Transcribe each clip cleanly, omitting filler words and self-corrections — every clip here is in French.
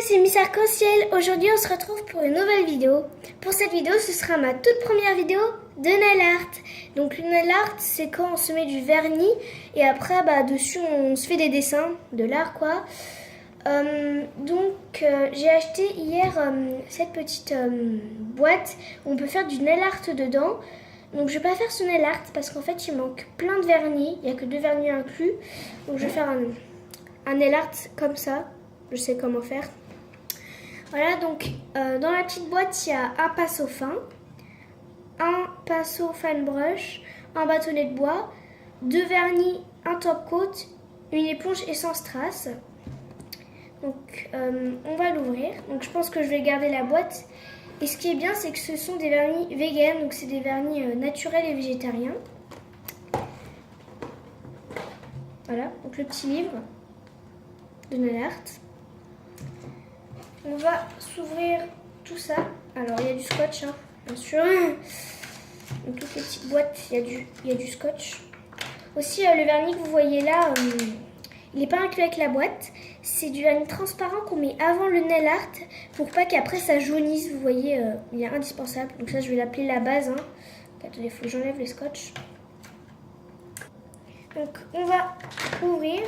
c'est Miss Arc-en-Ciel. Aujourd'hui, on se retrouve pour une nouvelle vidéo. Pour cette vidéo, ce sera ma toute première vidéo de nail art. Donc, le nail art, c'est quand on se met du vernis et après, dessus, on se fait des dessins, de l'art, quoi. J'ai acheté hier cette petite boîte où on peut faire du nail art dedans. Donc, je vais pas faire ce nail art parce qu'en fait, il manque plein de vernis. Il n'y a que 2 vernis inclus. Donc, je vais faire un nail art comme ça. Je sais comment faire. Voilà, donc dans la petite boîte, il y a un pinceau fin, un pinceau fan brush, un bâtonnet de bois, 2 vernis, un top coat, une éponge essence strass. Donc on va l'ouvrir. Donc je pense que je vais garder la boîte. Et ce qui est bien, c'est que ce sont des vernis vegan, donc c'est des vernis naturels et végétariens. Voilà, donc le petit livre de nail art. On va s'ouvrir tout ça. Alors, il y a du scotch, hein, bien sûr. Dans toutes les petites boîtes, il y a du scotch. Aussi, le vernis que vous voyez là, il n'est pas inclus avec la boîte. C'est du vernis transparent qu'on met avant le nail art pour pas qu'après ça jaunisse. Vous voyez, il est indispensable. Donc ça, je vais l'appeler la base. Hein. Attendez, il faut que j'enlève le scotch. Donc, on va ouvrir.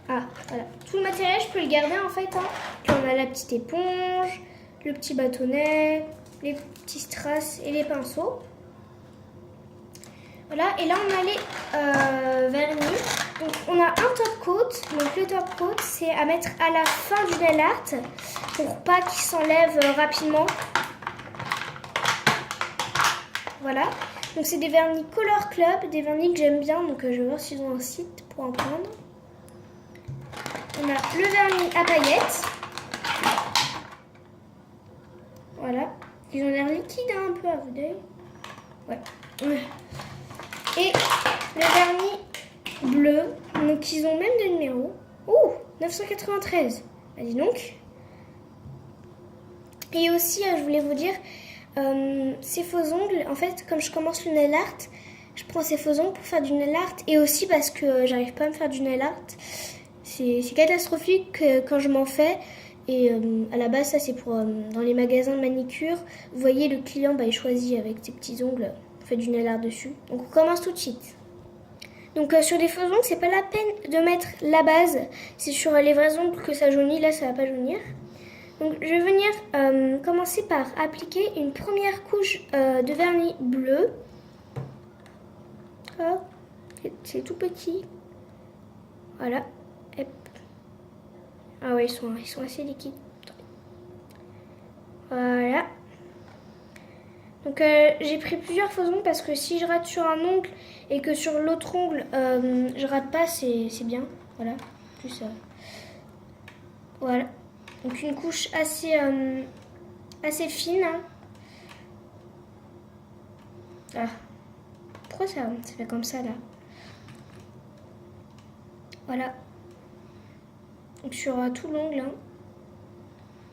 Ah, voilà. Tout le matériel, je peux le garder en fait. Hein. Puis on a la petite éponge, le petit bâtonnet, les petits strass et les pinceaux. Voilà, et là on a les vernis. Donc on a un top coat. Donc le top coat, c'est à mettre à la fin du nail art pour pas qu'il s'enlève rapidement. Voilà. Donc c'est des vernis Color Club, des vernis que j'aime bien. Donc je vais voir s'ils ont un site pour en prendre. On a le vernis à paillettes. Voilà. Ils ont l'air liquides un peu à vue d'œil. Ouais. Et le vernis bleu. Donc ils ont même des numéros. Ouh, 993. Bah, dis donc. Et aussi, je voulais vous dire, ces faux ongles, en fait, comme je commence le nail art, je prends ces faux ongles pour faire du nail art. Et aussi parce que j'arrive pas à me faire du nail art. C'est catastrophique quand je m'en fais. Et à la base, ça c'est pour dans les magasins de manicure. Vous voyez, le client, il choisit avec ses petits ongles, on fait du nail art dessus. Donc on commence tout de suite. Donc sur les faux ongles, c'est pas la peine de mettre la base. C'est sur les vrais ongles que ça jaunit. Là, ça va pas jaunir. Donc je vais venir commencer par appliquer une première couche de vernis bleu. Oh, c'est tout petit. Voilà. Hop. Ah ouais, ils sont assez liquides. Voilà. Donc j'ai pris plusieurs faux ongles parce que si je rate sur un ongle et que sur l'autre ongle je rate pas, c'est bien. Voilà. Plus voilà. Donc une couche assez fine. Hein. Ah. Pourquoi ça fait comme ça là? Voilà. Donc sur tout l'ongle. Hein.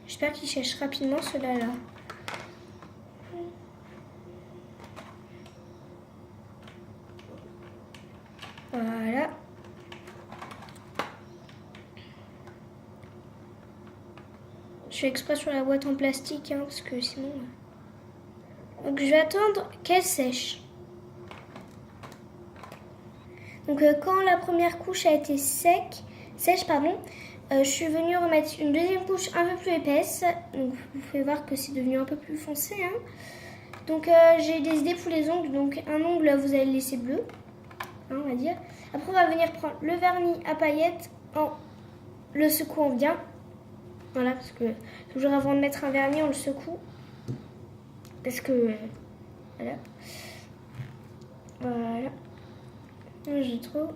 J'espère qu'il sèche rapidement cela là. Voilà. Je fais exprès sur la boîte en plastique hein, parce que sinon... Donc je vais attendre qu'elle sèche. Donc quand la première couche a été sèche, je suis venue remettre une deuxième couche un peu plus épaisse. Donc vous pouvez voir que c'est devenu un peu plus foncé. Hein. Donc j'ai des idées pour les ongles. Donc un ongle, vous allez le laisser bleu, hein, on va dire. Après on va venir prendre le vernis à paillettes en le secouant bien. Voilà, parce que toujours avant de mettre un vernis, on le secoue. Parce que... voilà. Voilà. J'ai trop...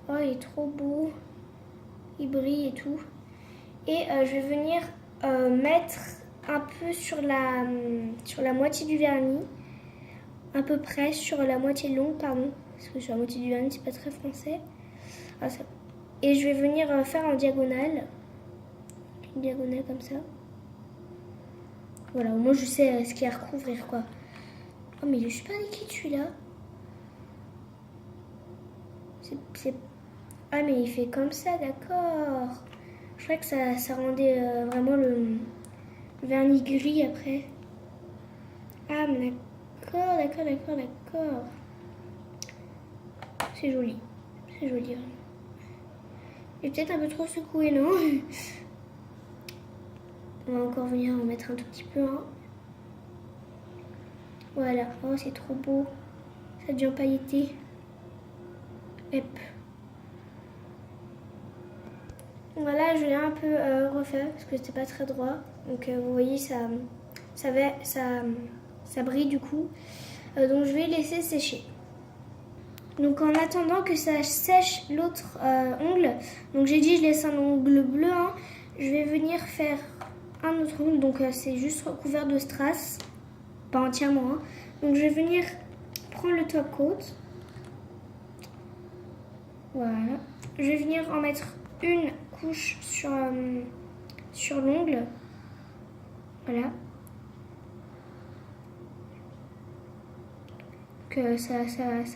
Oh, il est trop beau. Il brille et tout. Et je vais venir mettre un peu sur la moitié du vernis. À peu près sur la moitié longue, pardon. Parce que sur la moitié du vernis, c'est pas très français. Ah, ça... Et je vais venir faire en diagonale. Une diagonale comme ça. Voilà, au moins je sais ce qu'il y a à recouvrir, quoi. Oh, mais il est super liquide, celui-là. Ah, mais il fait comme ça, d'accord. Je crois que ça rendait vraiment le vernis gris après. Ah, mais d'accord. C'est joli. C'est joli. Et peut-être un peu trop secoué, non? On va encore venir en mettre un tout petit peu. Hein. Voilà. Oh, c'est trop beau. Ça devient pailleté. Hop. Voilà, je l'ai un peu refait parce que c'était pas très droit. Donc vous voyez, ça brille du coup. Donc je vais laisser sécher. Donc en attendant que ça sèche l'autre ongle, donc j'ai dit je laisse un ongle bleu, hein, je vais venir faire un autre ongle, donc c'est juste recouvert de strass, pas entièrement. Hein. Donc je vais venir prendre le top coat, voilà, je vais venir en mettre une couche sur l'ongle, voilà. Que ça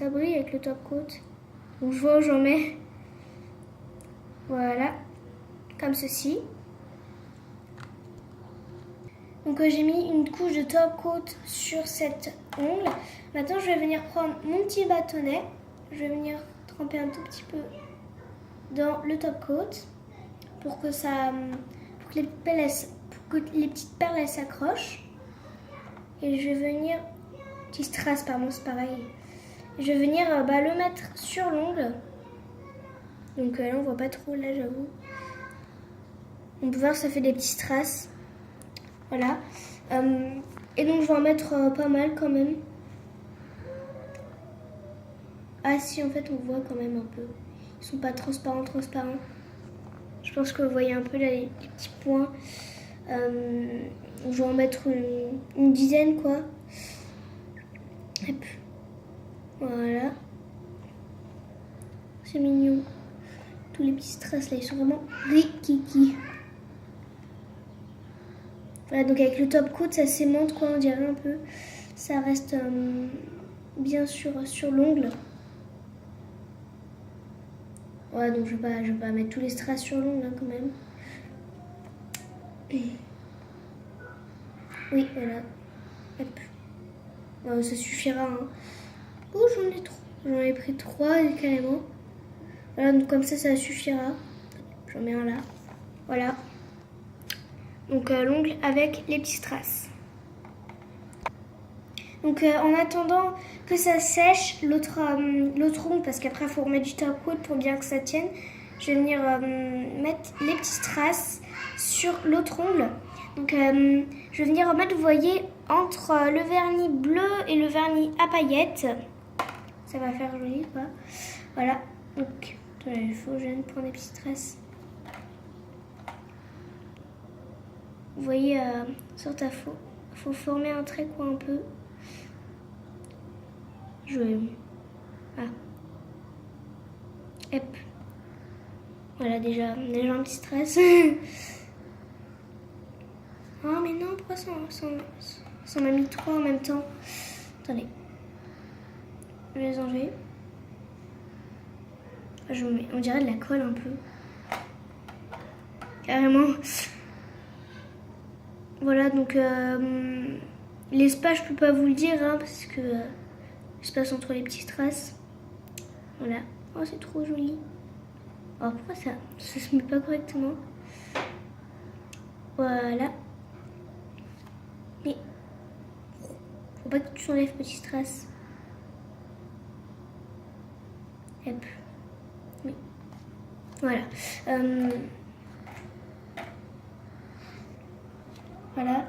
brille avec le top coat. Donc je vois où j'en mets. Voilà. Comme ceci. Donc j'ai mis une couche de top coat sur cette ongle. Maintenant je vais venir prendre mon petit bâtonnet. Je vais venir tremper un tout petit peu dans le top coat pour que les petites perles s'accrochent. Et je vais venir... Petit strass, pardon, c'est pareil. Je vais venir le mettre sur l'ongle. Donc là, on voit pas trop, là, j'avoue. On peut voir que ça fait des petits strass. Voilà. Et donc, je vais en mettre pas mal quand même. Ah si, en fait, on voit quand même un peu. Ils sont pas transparents. Je pense que vous voyez un peu là, les petits points. Je vais en mettre une dizaine, quoi. Hop. Voilà. C'est mignon. Tous les petits strass là, ils sont vraiment rikiki. Voilà, donc avec le top coat, ça s'aimante quoi, on dirait un peu. Ça reste bien sur l'ongle. Ouais, donc je vais pas mettre tous les strass sur l'ongle hein, quand même. Oui, voilà. Hop. Ça suffira. Hein. Oh, j'en ai pris 3 carrément. Voilà, donc comme ça suffira. J'en mets un là. Voilà. Donc l'ongle avec les petits strass. Donc en attendant que ça sèche, l'autre ongle, parce qu'après il faut remettre du top coat pour bien que ça tienne, je vais venir mettre les petits strass sur l'autre ongle. Donc je vais venir remettre, vous voyez, entre le vernis bleu et le vernis à paillettes. Ça va faire joli quoi. Voilà. Donc il faut que je vienne prendre des petits strass. Vous voyez, sur ta faut former un trait quoi un peu. Hop. Voilà déjà un petit strass. Oh mais non, pourquoi ça m'a mis 3 en même temps? Attendez. Je vais les enlever. On dirait de la colle un peu. Carrément. Voilà, donc l'espace, je peux pas vous le dire, hein, parce que l'espace entre les petits strass. Voilà. Oh, c'est trop joli. Oh, pourquoi ça se met pas correctement? Voilà. Mais faut pas que tu enlèves petit strass. Hop. Oui. Voilà. Voilà.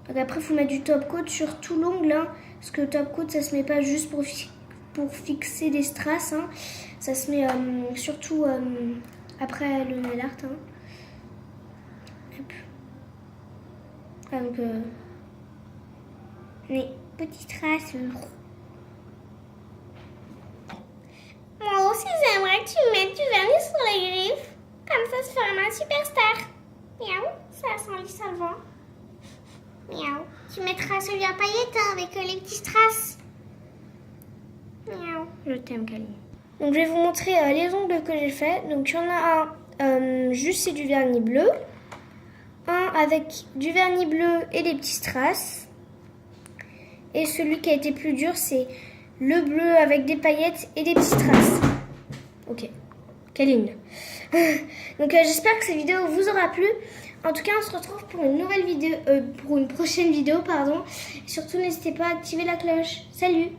Donc après, il faut mettre du top coat sur tout l'ongle, hein, parce que le top coat, ça se met pas juste pour fixer des strass, hein. Ça se met surtout après le nail art. Hein. Hop. Ah, donc, les petits strass. Moi aussi, j'aimerais que tu mettes du vernis sur les griffes. Comme ça, ça fera ma superstar. Miaou, ça sent le solvant. Miaou. Tu mettras celui à paillettes hein, avec les petits strass. Miaou. Je t'aime, Camille. Donc je vais vous montrer les ongles que j'ai fait. Donc il y en a un juste c'est du vernis bleu, un avec du vernis bleu et des petits strass, et celui qui a été plus dur c'est le bleu avec des paillettes et des petits strass. Ok, quelle ligne. Donc j'espère que cette vidéo vous aura plu. En tout cas, on se retrouve pour une nouvelle vidéo, pour une prochaine vidéo, pardon. Et surtout, n'hésitez pas à activer la cloche. Salut!